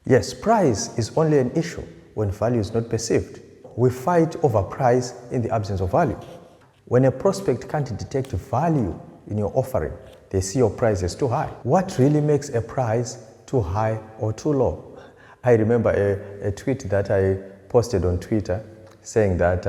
Yes, price is only an issue when value is not perceived. We fight over price in the absence of value. When a prospect can't detect value in your offering, they see your price as too high. What really makes a price too high or too low? I remember a tweet that I posted on Twitter saying that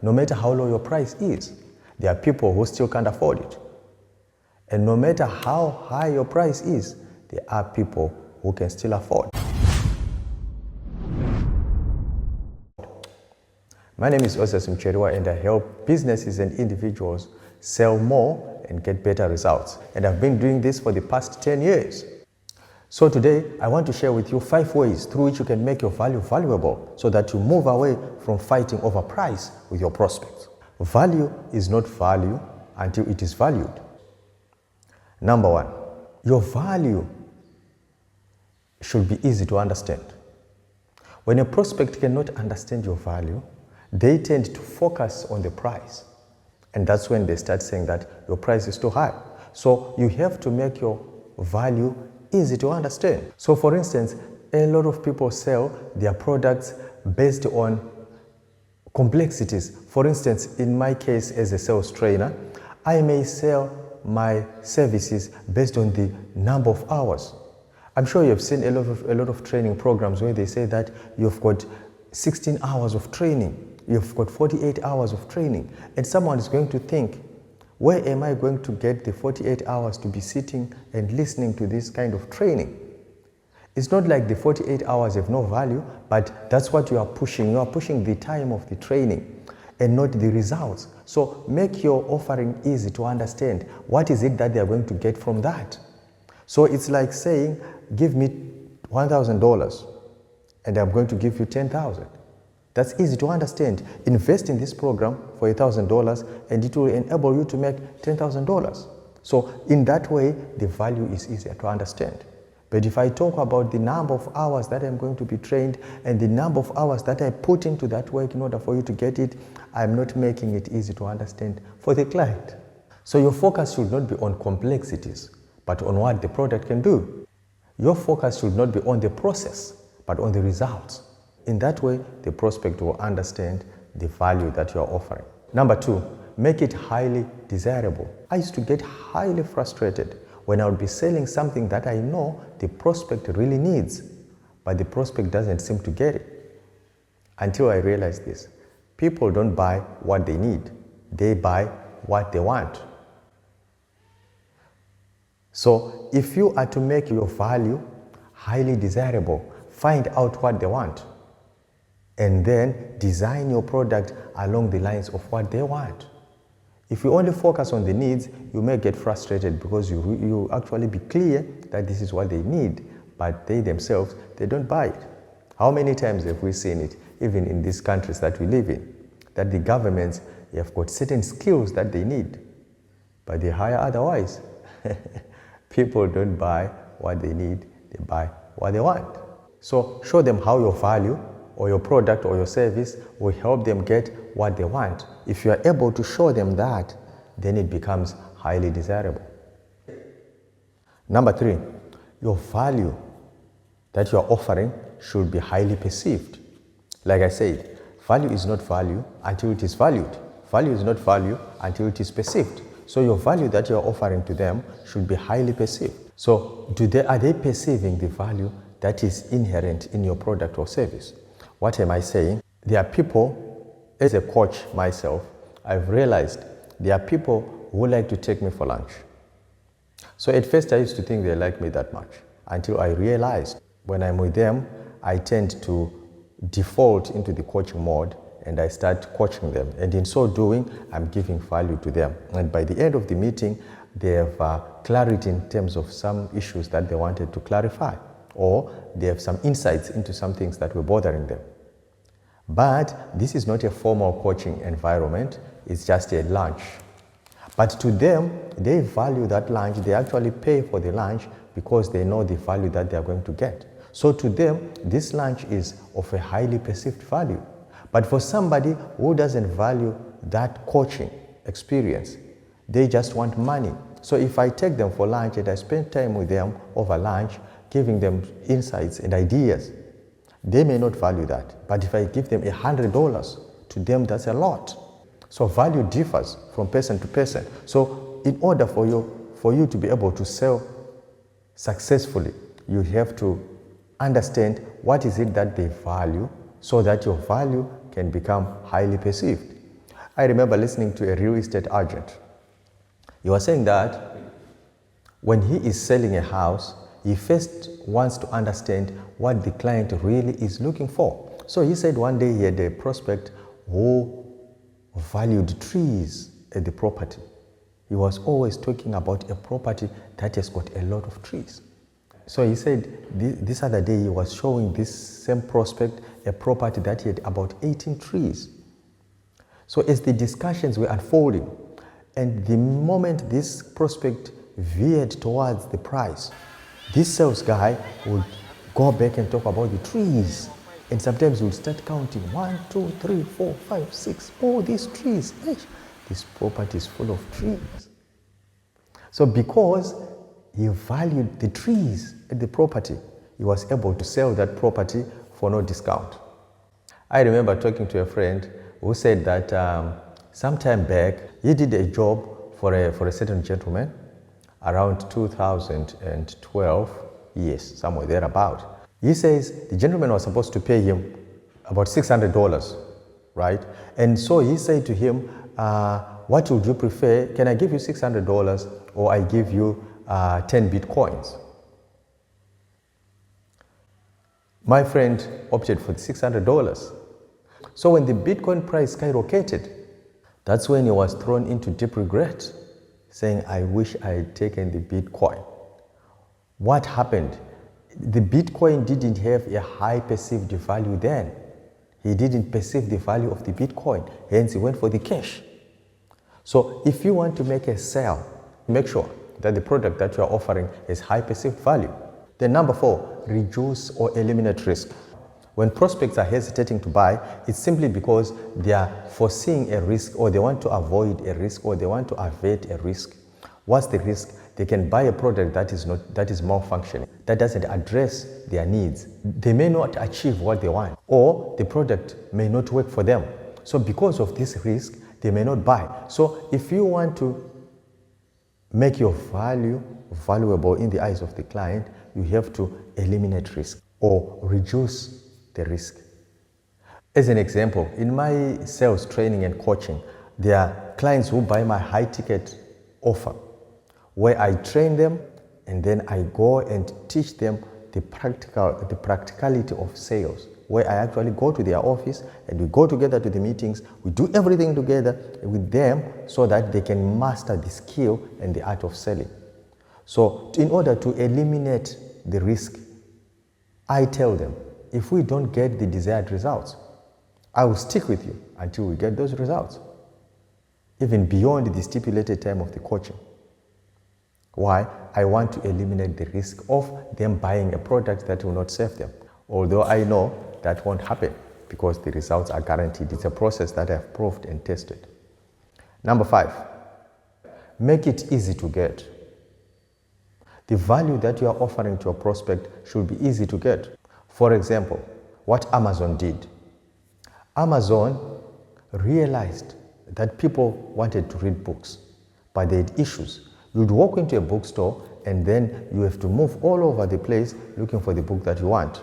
no matter how low your price is, there are people who still can't afford it. And no matter how high your price is, there are people who can still afford. My name is Ozias Mucheriwa, and I help businesses and individuals sell more and get better results. And I've been doing this for the past 10 years. So today, I want to share with you 5 ways through which you can make your value valuable so that you move away from fighting over price with your prospects. Value is not value until it is valued. Number 1, your value should be easy to understand. When a prospect cannot understand your value, they tend to focus on the price. And that's when they start saying that your price is too high. So you have to make your value easy to understand. So for instance, a lot of people sell their products based on complexities. For instance, in my case as a sales trainer, I may sell my services based on the number of hours. I'm sure you've seen a lot of training programs where they say that you've got 16 hours of training. You've got 48 hours of training, and someone is going to think, where am I going to get the 48 hours to be sitting and listening to this kind of training? It's not like the 48 hours have no value, but that's what you are pushing. You are pushing the time of the training and not the results. So make your offering easy to understand. What is it that they are going to get from that? So it's like saying, give me $1,000 and I'm going to give you $10,000. That's easy to understand. Invest in this program for $1,000 and it will enable you to make $10,000. So in that way, the value is easier to understand. But if I talk about the number of hours that I'm going to be trained and the number of hours that I put into that work in order for you to get it, I'm not making it easy to understand for the client. So your focus should not be on complexities, but on what the product can do. Your focus should not be on the process, but on the results. In that way, the prospect will understand the value that you are offering. Number 2, make it highly desirable. I used to get highly frustrated when I would be selling something that I know the prospect really needs, but the prospect doesn't seem to get it. Until I realized this. People don't buy what they need. They buy what they want. So if you are to make your value highly desirable, find out what they want, and then design your product along the lines of what they want. If you only focus on the needs, you may get frustrated because you actually be clear that this is what they need, but they themselves, they don't buy it. How many times have we seen it, even in these countries that we live in, that the governments have got certain skills that they need, but they hire otherwise. People don't buy what they need, they buy what they want. So show them how your value or your product or your service will help them get what they want. If you are able to show them that, then it becomes highly desirable. Number 3, your value that you are offering should be highly perceived. Like I said, value is not value until it is valued. Value is not value until it is perceived. So your value that you are offering to them should be highly perceived. So are they perceiving the value that is inherent in your product or service? What am I saying? There are people, as a coach myself, I've realized there are people who like to take me for lunch. So at first I used to think they like me that much until I realized when I'm with them, I tend to default into the coaching mode and I start coaching them. And in so doing, I'm giving value to them. And by the end of the meeting, they have clarity in terms of some issues that they wanted to clarify, or they have some insights into some things that were bothering them. But this is not a formal coaching environment, it's just a lunch. But to them, they value that lunch, they actually pay for the lunch because they know the value that they are going to get. So to them, this lunch is of a highly perceived value. But for somebody who doesn't value that coaching experience, they just want money. So if I take them for lunch and I spend time with them over lunch, giving them insights and ideas, they may not value that. But if I give them $100, to them that's a lot. So value differs from person to person. So in order for you to be able to sell successfully, you have to understand what is it that they value so that your value can become highly perceived. I remember listening to a real estate agent. He was saying that when he is selling a house, he first wants to understand what the client really is looking for. So he said one day he had a prospect who valued trees at the property. He was always talking about a property that has got a lot of trees. So he said this other day he was showing this same prospect a property that had about 18 trees. So as the discussions were unfolding, and the moment this prospect veered towards the price, this sales guy would go back and talk about the trees. And sometimes he would start counting 1, 2, 3, 4, 5, 6. Oh, these trees. This property is full of trees. So because he valued the trees at the property, he was able to sell that property for no discount. I remember talking to a friend who said that sometime back, he did a job for a certain gentleman around 2012, yes, somewhere thereabout. He says the gentleman was supposed to pay him about $600, right? And so he said to him, what would you prefer? Can I give you $600 or I give you 10 Bitcoins? My friend opted for the $600. So when the Bitcoin price skyrocketed, that's when he was thrown into deep regret, saying, I wish I had taken the Bitcoin. What happened? The Bitcoin didn't have a high perceived value then. He didn't perceive the value of the Bitcoin, hence he went for the cash. So if you want to make a sale, make sure that the product that you are offering is high perceived value. Then number 4, reduce or eliminate risk. When prospects are hesitating to buy, it's simply because they are foreseeing a risk, or they want to avoid a risk, or they want to avert a risk. What's the risk? They can buy a product that is malfunctioning, that doesn't address their needs. They may not achieve what they want, or the product may not work for them. So because of this risk, they may not buy. So if you want to make your value valuable in the eyes of the client, you have to eliminate risk or reduce the risk. As an example, in my sales training and coaching, there are clients who buy my high ticket offer, where I train them and then I go and teach them the practicality of sales, where I actually go to their office and we go together to the meetings, we do everything together with them so that they can master the skill and the art of selling. So in order to eliminate the risk, I tell them, if we don't get the desired results, I will stick with you until we get those results, even beyond the stipulated time of the coaching. Why? I want to eliminate the risk of them buying a product that will not serve them. Although I know that won't happen because the results are guaranteed. It's a process that I've proved and tested. Number 5, make it easy to get. The value that you are offering to a prospect should be easy to get. For example, what Amazon did. Amazon realized that people wanted to read books, but they had issues. You'd walk into a bookstore and then you have to move all over the place looking for the book that you want.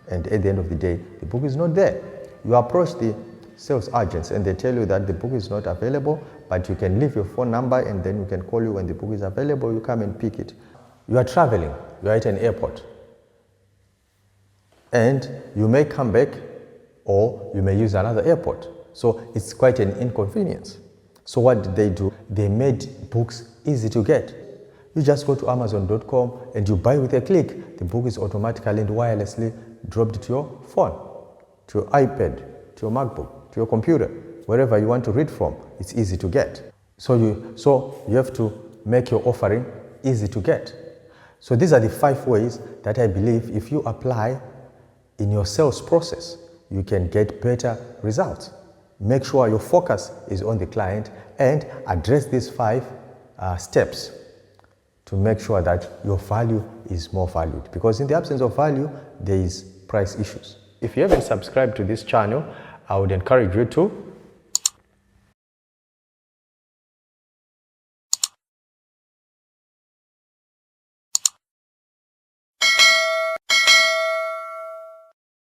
And at the end of the day, the book is not there. You approach the sales agents and they tell you that the book is not available, but you can leave your phone number and then we can call you when the book is available. You come and pick it. You are traveling, you are at an airport, and you may come back or you may use another airport. So it's quite an inconvenience. So what did they do? They made books easy to get. You just go to Amazon.com and you buy with a click. The book is automatically and wirelessly dropped to your phone, to your iPad, to your MacBook, to your computer, wherever you want to read from. It's easy to get. So you have to make your offering easy to get. So these are the 5 ways that I believe if you apply in your sales process, you can get better results. Make sure your focus is on the client and address these 5 steps. to make sure that your value is more valued. Because in the absence of value, there is price issues. If you haven't subscribed to this channel, I would encourage you to